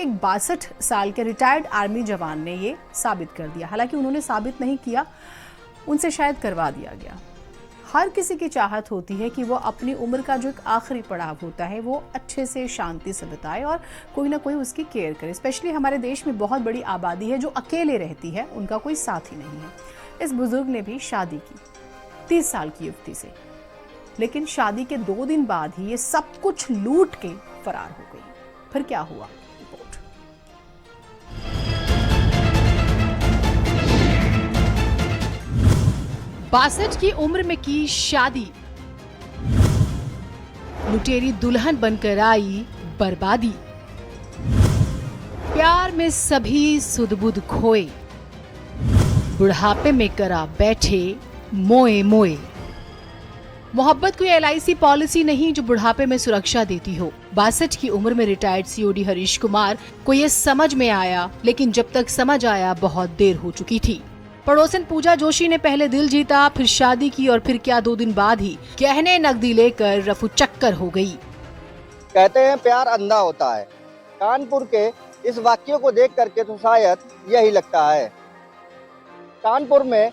एक 62 साल के रिटायर्ड आर्मी जवान ने ये साबित कर दिया। हालांकि उन्होंने साबित नहीं किया, उनसे शायद करवा दिया गया। हर किसी की चाहत होती है कि वो अपनी उम्र का जो एक आखिरी पड़ाव होता है वो अच्छे से शांति से बिताए और कोई ना कोई उसकी केयर करे। स्पेशली हमारे देश में बहुत बड़ी आबादी है जो अकेले रहती है, उनका कोई साथी नहीं है। इस बुजुर्ग ने भी शादी की 30 साल की युवती से, लेकिन शादी के 2 दिन बाद ही ये सब कुछ लूट के फरार हो गई। फिर क्या हुआ? रिपोर्ट। 62 की उम्र में की शादी, लुटेरी दुल्हन बनकर आई बर्बादी, प्यार में सभी सुध-बुध खोए, बुढ़ापे में करा बैठे मोए मोए। मोहब्बत कोई LIC पॉलिसी नहीं जो बुढ़ापे में सुरक्षा देती हो। 62 की उम्र में रिटायर्ड COD हरीश कुमार को ये समझ में आया, लेकिन जब तक समझ आया बहुत देर हो चुकी थी। पड़ोसन पूजा जोशी ने पहले दिल जीता, फिर शादी की और फिर क्या 2 दिन बाद ही गहने नकदी लेकर रफू चक्कर हो गई। कहते हैं प्यार अंधा होता है। कानपुर के इस वाक्य को देख करके तो शायद यही लगता है। कानपुर में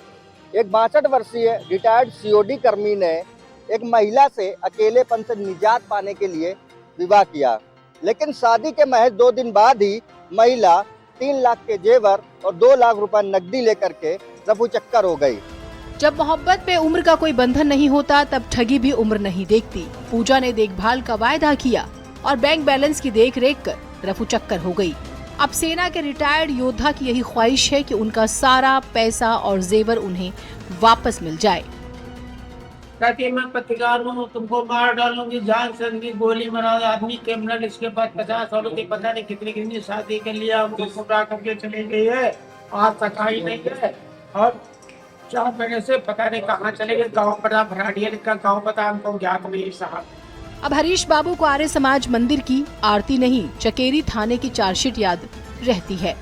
एक 62 वर्षीय रिटायर्ड COD कर्मी ने एक महिला से अकेलेपन से निजात पाने के लिए विवाह किया, लेकिन शादी के महज 2 दिन बाद ही महिला 3 लाख के जेवर और 2 लाख रुपए नकदी लेकर के रफू चक्कर हो गई। जब मोहब्बत पे उम्र का कोई बंधन नहीं होता तब ठगी भी उम्र नहीं देखती। पूजा ने देखभाल का वायदा किया और बैंक बैलेंस की देख रेख कर रफू चक्कर हो गई। अब सेना के रिटायर्ड योद्धा की यही ख्वाहिश है कि उनका सारा पैसा और जेवर उन्हें वापस मिल जाए। कहती मैं पत्रकार हूँ, तुमको मार डालूंगी, जान से भी गोली मारा। आदमी क्रिमिनल, इसके बाद 50 सालों की पता नहीं कितनी शादी के लिए हमको फुटा करके चली गई है, आज तक आई नहीं है। और 4 महीने से पता नहीं कहाँ चले गए। गाँव पता भराड़िया का गाँव पता हमको ज्ञात नहीं साहब। अब हरीश बाबू को आर्य समाज मंदिर की आरती नहीं, चकेरी थाने की चार्जशीट याद रहती है।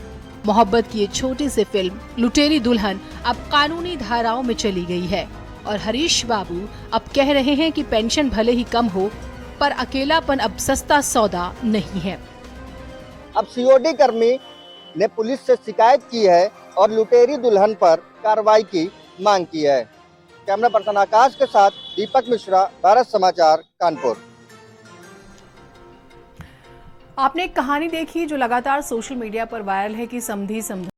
मोहब्बत की ये छोटी सी फिल्म लुटेरी दुल्हन अब कानूनी धाराओं में चली गई है और हरीश बाबू अब कह रहे हैं कि पेंशन भले ही कम हो पर अकेलापन अब सस्ता सौदा नहीं है। अब COD कर्मी ने पुलिस से शिकायत की है और लुटेरी दुल्हन पर कार्रवाई की मांग की है। कैमरा पर्सन आकाश के साथ दीपक मिश्रा, भारत समाचार, कानपुर। आपने एक कहानी देखी जो लगातार सोशल मीडिया पर वायरल है कि समधी